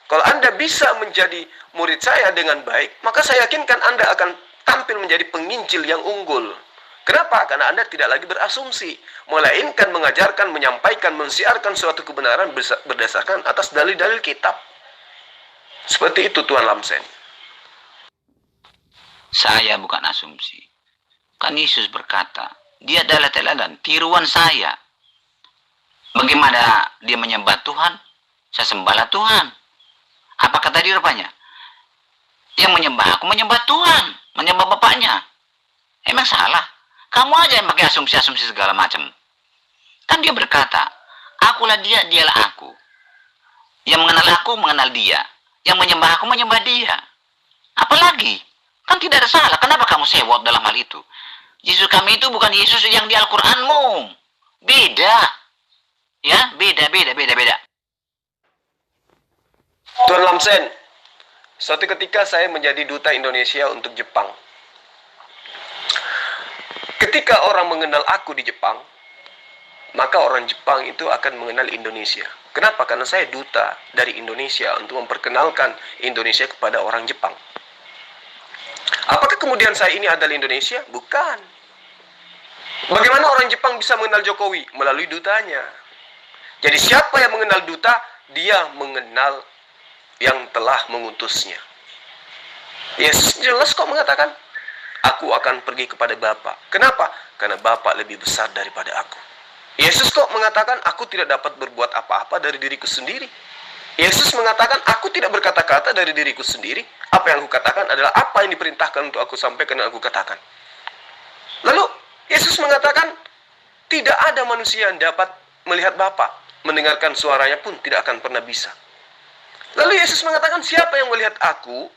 Kalau Anda bisa menjadi murid saya dengan baik, maka saya yakinkan Anda akan tampil menjadi penginjil yang unggul. Kenapa? Karena Anda tidak lagi berasumsi, melainkan mengajarkan, menyampaikan, mensiarkan suatu kebenaran berdasarkan atas dalil-dalil kitab. Seperti itu Tuan Lamsen. Saya bukan asumsi. Kan Yesus berkata, dia adalah teladan, tiruan saya. Bagaimana dia menyembah Tuhan? Saya sembahlah Tuhan. Apa kata dia rupanya? Yang menyembah aku menyembah Tuhan, menyembah Bapaknya. Emang salah? Kamu aja yang pakai asumsi-asumsi segala macam. Kan dia berkata, akulah dia, dialah aku. Yang mengenal aku, mengenal dia. Yang menyembah aku, menyembah dia. Apalagi? Kan tidak ada salah. Kenapa kamu sewot dalam hal itu? Yesus kami itu bukan Yesus yang di Al-Quranmu. Beda. Ya, beda. Tuan Lamsen, suatu ketika saya menjadi duta Indonesia untuk Jepang. Ketika orang mengenal aku di Jepang, maka orang Jepang itu akan mengenal Indonesia. Kenapa? Karena saya duta dari Indonesia untuk memperkenalkan Indonesia kepada orang Jepang. Apakah kemudian saya ini adalah Indonesia? Bukan. Bagaimana orang Jepang bisa mengenal Jokowi? Melalui dutanya. Jadi siapa yang mengenal duta? Dia mengenal yang telah mengutusnya. Yesus jelas kok mengatakan, aku akan pergi kepada Bapa. Kenapa? Karena Bapa lebih besar daripada aku. Yesus kok mengatakan, aku tidak dapat berbuat apa-apa dari diriku sendiri. Yesus mengatakan, aku tidak berkata-kata dari diriku sendiri. Apa yang aku katakan adalah apa yang diperintahkan untuk aku sampaikan dan aku katakan. Lalu, Yesus mengatakan, tidak ada manusia yang dapat melihat Bapa. Mendengarkan suaranya pun tidak akan pernah bisa. Lalu Yesus mengatakan, siapa yang melihat aku,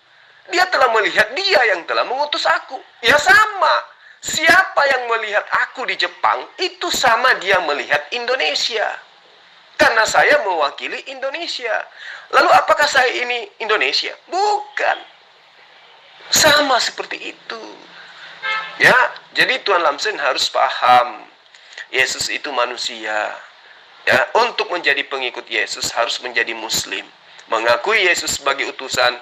dia telah melihat dia yang telah mengutus aku. Ya sama. Siapa yang melihat aku di Jepang, itu sama dia melihat Indonesia. Karena saya mewakili Indonesia. Lalu apakah saya ini Indonesia? Bukan. Sama seperti itu. Ya, jadi Tuan Lamsen harus paham. Yesus itu manusia. Ya, untuk menjadi pengikut Yesus harus menjadi Muslim. Mengakui Yesus sebagai utusan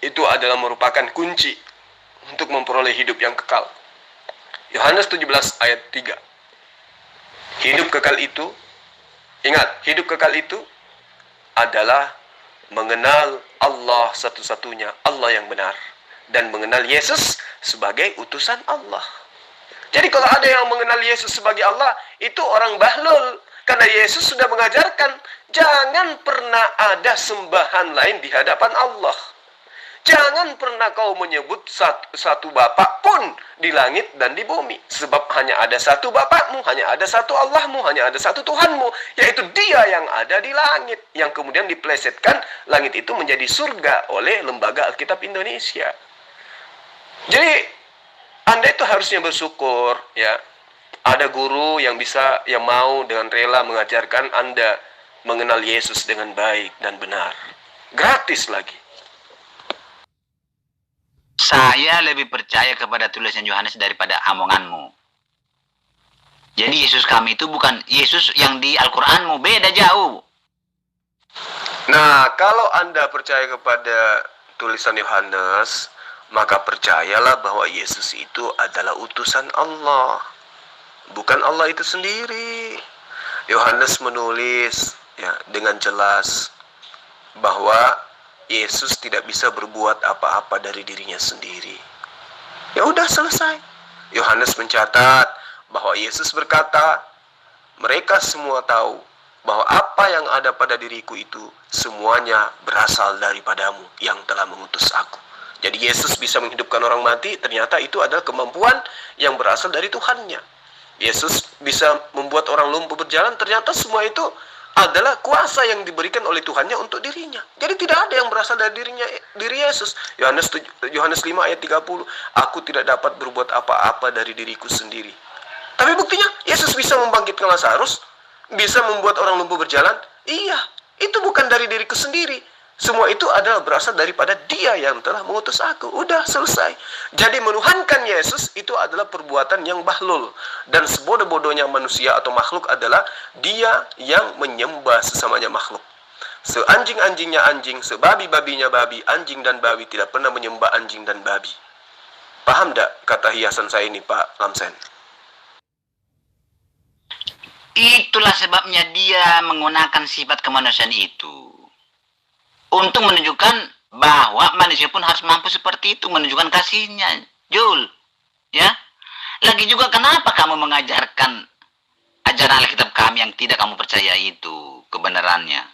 itu adalah merupakan kunci untuk memperoleh hidup yang kekal. Yohanes 17 ayat 3. Hidup kekal itu, ingat, hidup kekal itu adalah mengenal Allah satu-satunya, Allah yang benar, dan mengenal Yesus sebagai utusan Allah. Jadi kalau ada yang mengenal Yesus sebagai Allah, itu orang bahlul. Karena Yesus sudah mengajarkan, jangan pernah ada sembahan lain di hadapan Allah. Jangan pernah kau menyebut satu Bapa pun di langit dan di bumi. Sebab hanya ada satu Bapakmu, hanya ada satu Allahmu, hanya ada satu Tuhanmu. Yaitu Dia yang ada di langit. Yang kemudian diplesetkan langit itu menjadi surga oleh Lembaga Alkitab Indonesia. Jadi, Anda itu harusnya bersyukur, ya. Ada guru yang mau dengan rela mengajarkan Anda mengenal Yesus dengan baik dan benar. Gratis lagi. Saya lebih percaya kepada tulisan Yohanes daripada omonganmu. Jadi Yesus kami itu bukan Yesus yang di Al-Quranmu. Beda jauh. Nah, kalau Anda percaya kepada tulisan Yohanes, maka percayalah bahwa Yesus itu adalah utusan Allah. Bukan Allah itu sendiri. Yohanes menulis ya dengan jelas bahwa Yesus tidak bisa berbuat apa-apa dari dirinya sendiri. Ya udah selesai. Yohanes mencatat bahwa Yesus berkata, mereka semua tahu bahwa apa yang ada pada diriku itu semuanya berasal daripadamu yang telah mengutus aku. Jadi Yesus bisa menghidupkan orang mati, ternyata itu adalah kemampuan yang berasal dari Tuhannya. Yesus bisa membuat orang lumpuh berjalan, ternyata semua itu adalah kuasa yang diberikan oleh Tuhannya untuk dirinya. Jadi tidak ada yang berasal dari diri Yesus. Yohanes 5 ayat 30, aku tidak dapat berbuat apa-apa dari diriku sendiri. Tapi buktinya, Yesus bisa membangkitkan Lazarus, bisa membuat orang lumpuh berjalan. Iya, itu bukan dari diriku sendiri. Semua itu adalah berasal daripada Dia yang telah mengutus aku. Udah selesai. Jadi menuhankan Yesus itu adalah perbuatan yang bahlul. Dan sebodoh-bodohnya manusia atau makhluk adalah dia yang menyembah sesamanya makhluk. Seanjing-anjingnya anjing, sebabi-babinya babi, anjing dan babi tidak pernah menyembah anjing dan babi. Paham tak kata hiasan saya ini, Pak Lamsen? Itulah sebabnya dia menggunakan sifat kemanusiaan itu untuk menunjukkan bahwa manusia pun harus mampu seperti itu, menunjukkan kasihnya, Jul. Ya. Lagi juga kenapa kamu mengajarkan ajaran Alkitab kami yang tidak kamu percaya itu kebenarannya?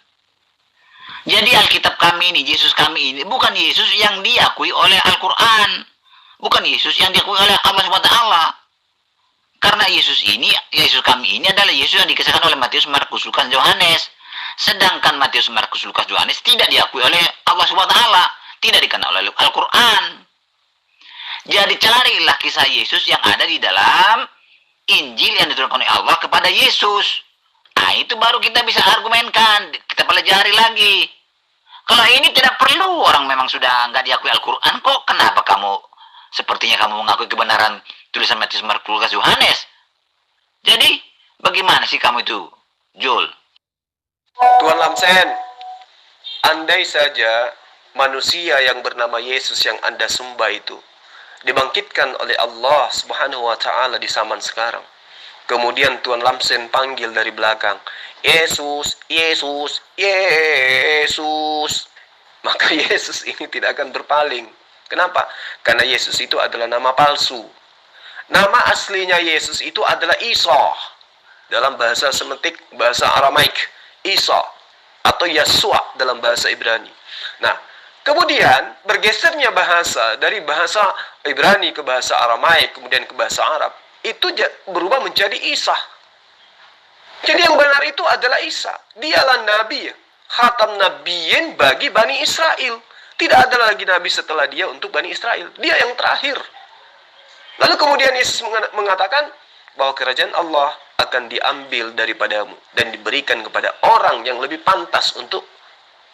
Jadi Alkitab kami ini, Yesus kami ini, bukan Yesus yang diakui oleh Al-Quran. Bukan Yesus yang diakui oleh Allah SWT. Karena Yesus kami ini adalah Yesus yang dikisahkan oleh Matius, Markus, Lukas, Yohanes. Sedangkan Matius, Markus, Lukas, Yohanes tidak diakui oleh Allah SWT. Tidak dikenal oleh Al-Quran. Jadi carilah kisah Yesus yang ada di dalam Injil yang diturunkan oleh Allah kepada Yesus. Nah, itu baru kita bisa argumenkan. Kita pelajari lagi. Kalau ini tidak perlu, orang memang sudah nggak diakui Al-Quran, kok kenapa kamu sepertinya kamu mengakui kebenaran tulisan Matius, Markus, Lukas, Yohanes? Jadi, bagaimana sih kamu itu, Jul? Tuan Lamsen, andai saja manusia yang bernama Yesus yang Anda sembah itu dibangkitkan oleh Allah Subhanahu wa Ta'ala di zaman sekarang. Kemudian Tuan Lamsen panggil dari belakang, Yesus, Yesus, Yesus. Maka Yesus ini tidak akan berpaling. Kenapa? Karena Yesus itu adalah nama palsu. Nama aslinya Yesus itu adalah Isa. Dalam bahasa Semitik, bahasa Aramaik, Isa atau Yesua dalam bahasa Ibrani. Nah, kemudian bergesernya bahasa dari bahasa Ibrani ke bahasa Aramaik, kemudian ke bahasa Arab, itu berubah menjadi Isa. Jadi yang benar itu adalah Isa. Dialah Nabi, khatam Nabiyin bagi Bani Israel. Tidak ada lagi Nabi setelah dia untuk Bani Israel. Dia yang terakhir. Lalu kemudian Yesus mengatakan bahwa kerajaan Allah akan diambil daripadamu dan diberikan kepada orang yang lebih pantas untuk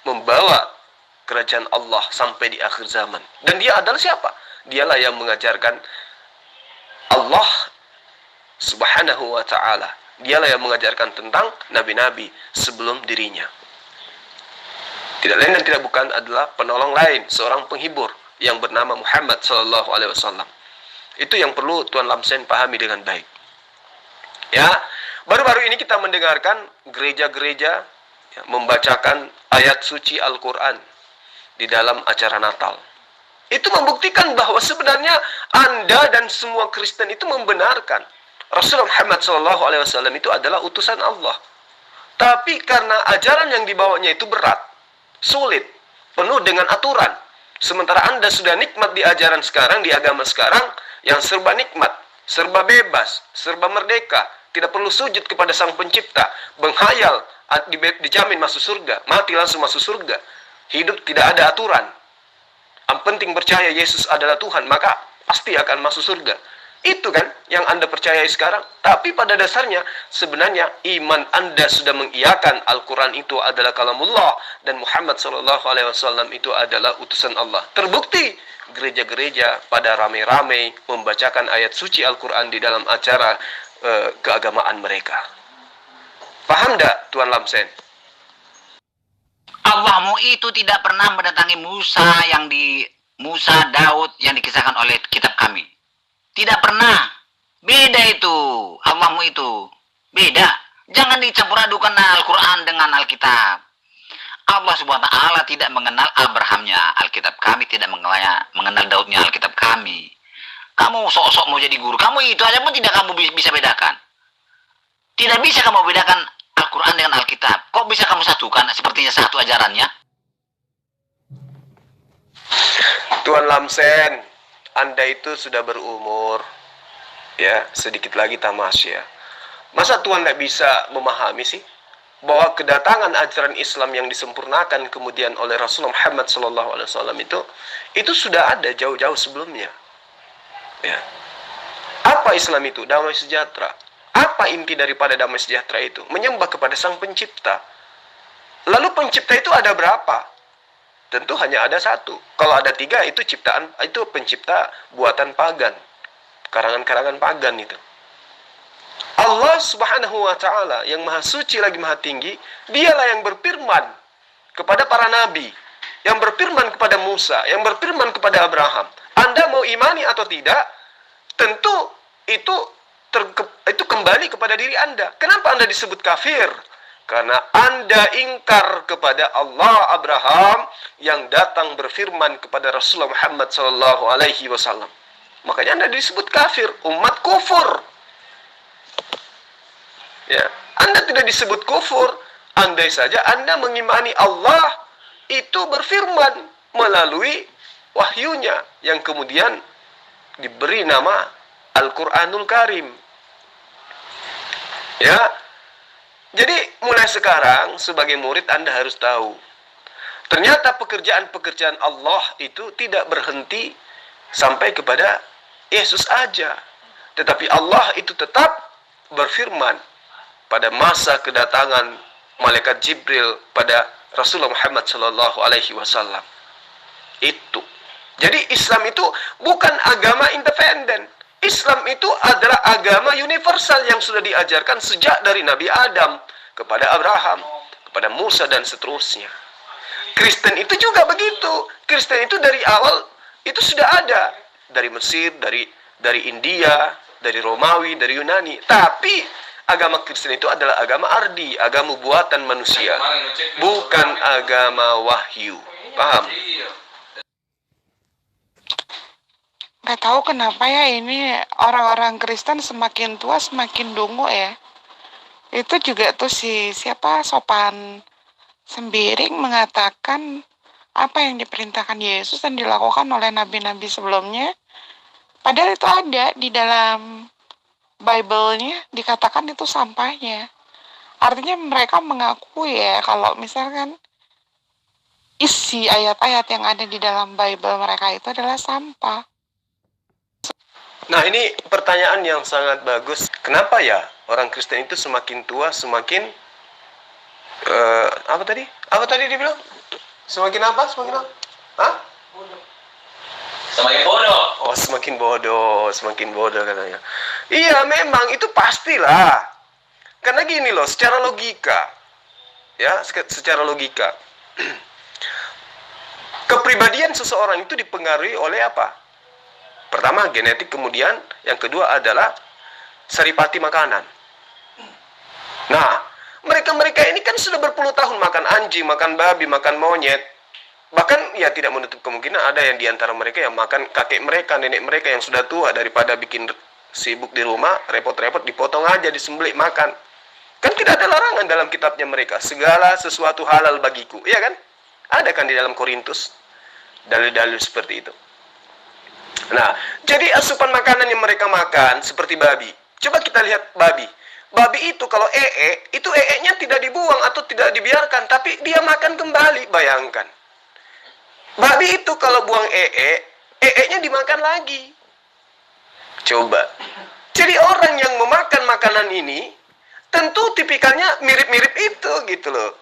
membawa kerajaan Allah sampai di akhir zaman. Dan dia adalah siapa? Dialah yang mengajarkan Allah Subhanahu wa Ta'ala. Dialah yang mengajarkan tentang nabi-nabi sebelum dirinya. Tidak lain dan tidak bukan adalah penolong lain, seorang penghibur yang bernama Muhammad sallallahu alaihi wasallam. Itu yang perlu Tuan Lamsen pahami dengan baik. Ya, baru-baru ini kita mendengarkan gereja-gereja membacakan ayat suci Al-Quran di dalam acara Natal. Itu membuktikan bahwa sebenarnya Anda dan semua Kristen itu membenarkan Rasulullah Muhammad SAW itu adalah utusan Allah. Tapi karena ajaran yang dibawanya itu berat, sulit, penuh dengan aturan. Sementara Anda sudah nikmat di ajaran sekarang, di agama sekarang, yang serba nikmat, serba bebas, serba merdeka, tidak perlu sujud kepada Sang Pencipta, menghayal, dijamin masuk surga, mati langsung masuk surga, hidup tidak ada aturan. Yang penting percaya Yesus adalah Tuhan, maka pasti akan masuk surga. Itu kan yang Anda percayai sekarang. Tapi pada dasarnya sebenarnya iman Anda sudah mengiyakan Al-Quran itu adalah kalamullah dan Muhammad SAW itu adalah utusan Allah. Terbukti gereja-gereja pada ramai-ramai membacakan ayat suci Al-Quran di dalam acara keagamaan mereka. Paham tak Tuan Lamsen? Allahmu itu tidak pernah mendatangi Musa Daud yang dikisahkan oleh kitab kami. Tidak pernah. Beda itu. Allahmu itu. Beda. Jangan dicampur adukan Al-Quran dengan Alkitab. Allah SWT tidak mengenal Abrahamnya Alkitab kami, tidak mengenal Daudnya Alkitab kami. Kamu sok-sok mau jadi guru. Kamu itu aja pun tidak kamu bisa bedakan. Tidak bisa kamu bedakan Al-Quran dengan Alkitab. Kok bisa kamu satukan sepertinya satu ajarannya? Tuan Lamsen, Anda itu sudah berumur, ya, sedikit lagi tamasya. Masa Tuhan tidak bisa memahami sih bahwa kedatangan ajaran Islam yang disempurnakan kemudian oleh Rasulullah Muhammad SAW itu sudah ada jauh-jauh sebelumnya. Ya. Apa Islam itu? Damai sejahtera. Apa inti daripada damai sejahtera itu? Menyembah kepada Sang Pencipta. Lalu Pencipta itu ada berapa? tentu hanya ada satu. Kalau ada tiga, itu pencipta buatan pagan, karangan-karangan pagan itu. Allah Subhanahu wa Ta'ala yang maha suci lagi maha tinggi, dialah yang berfirman kepada para nabi, yang berfirman kepada Musa, yang berfirman kepada Abraham. Anda mau imani atau tidak? Tentu itu kembali kepada diri Anda. Kenapa Anda disebut kafir? Karena Anda ingkar kepada Allah Abraham yang datang berfirman kepada Rasulullah Muhammad SAW. Makanya Anda disebut kafir, umat kufur. Ya, Anda tidak disebut kufur, andai saja Anda mengimani Allah itu berfirman melalui wahyunya yang kemudian diberi nama Al-Quranul Karim. Ya, jadi mulai sekarang sebagai murid Anda harus tahu, ternyata pekerjaan-pekerjaan Allah itu tidak berhenti sampai kepada Yesus aja, tetapi Allah itu tetap berfirman pada masa kedatangan malaikat Jibril pada Rasulullah Muhammad SAW. Itu. Jadi Islam itu bukan agama independen. Islam itu adalah agama universal yang sudah diajarkan sejak dari Nabi Adam kepada Abraham, kepada Musa dan seterusnya. Kristen itu juga begitu. Kristen itu dari awal itu sudah ada dari Mesir, dari India, dari Romawi, dari Yunani. Tapi agama Kristen itu adalah agama ardi, agama buatan manusia, bukan agama wahyu. Paham? Gak tahu kenapa ya ini orang-orang Kristen semakin tua semakin dungu ya. Itu juga tuh siapa Sopan Sembiring mengatakan apa yang diperintahkan Yesus dan dilakukan oleh nabi-nabi sebelumnya. Padahal itu ada di dalam Bible-nya, dikatakan itu sampahnya. Artinya mereka mengakui ya kalau misalkan isi ayat-ayat yang ada di dalam Bible mereka itu adalah sampah. Nah, ini pertanyaan yang sangat bagus. Kenapa ya orang Kristen itu semakin tua semakin apa tadi? Apa tadi dibilang? Semakin apa? Semakin apa? Hah? Semakin bodoh. Oh, semakin bodoh katanya. Iya, memang itu pastilah. Karena gini loh, secara logika. Ya, secara logika. Kepribadian seseorang itu dipengaruhi oleh apa? Pertama, genetik, kemudian yang kedua adalah saripati makanan. Nah, mereka ini kan sudah berpuluh tahun makan anjing, makan babi, makan monyet. Bahkan ya tidak menutup kemungkinan ada yang diantara mereka yang makan kakek mereka, nenek mereka yang sudah tua, daripada bikin sibuk di rumah, repot-repot dipotong aja, disembelih makan. Kan tidak ada larangan dalam kitabnya mereka. Segala sesuatu halal bagiku, iya kan? Ada kan di dalam Korintus dalil-dalil seperti itu. Nah, jadi asupan makanan yang mereka makan seperti babi. Coba kita lihat babi. Babi itu kalau itu nya tidak dibuang atau tidak dibiarkan, tapi dia makan kembali. Bayangkan. Babi itu kalau buang nya dimakan lagi. Coba. Jadi orang yang memakan makanan ini tentu tipikalnya mirip-mirip itu gitu loh.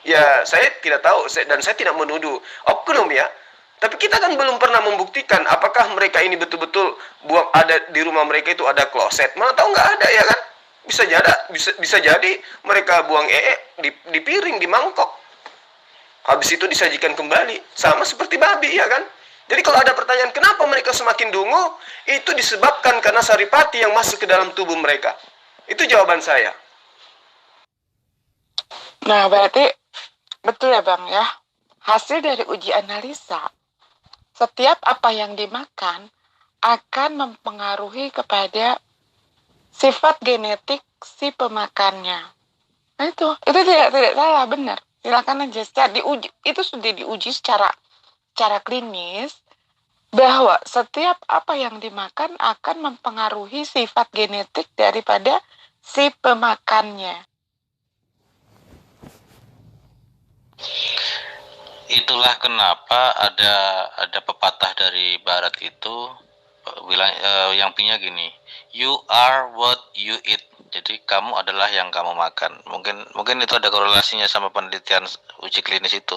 Ya, saya tidak tahu dan saya tidak menuduh oknum ya. Tapi kita kan belum pernah membuktikan apakah mereka ini betul-betul buang ada di rumah mereka itu ada kloset. Mana tahu nggak ada ya kan? Bisa jadi mereka buang di piring, di mangkok. Habis itu disajikan kembali, sama seperti babi ya kan? Jadi kalau ada pertanyaan kenapa mereka semakin dungu, itu disebabkan karena saripati yang masuk ke dalam tubuh mereka. Itu jawaban saya. Nah, berarti betul ya Bang ya. Hasil dari uji analisa, setiap apa yang dimakan akan mempengaruhi kepada sifat genetik si pemakannya. Nah itu tidak salah, benar. Silakan aja itu sudah diuji secara klinis bahwa setiap apa yang dimakan akan mempengaruhi sifat genetik daripada si pemakannya. Itulah kenapa ada pepatah dari barat itu bilang yang punya gini, you are what you eat. Jadi kamu adalah yang kamu makan. Mungkin itu ada korelasinya sama penelitian uji klinis itu.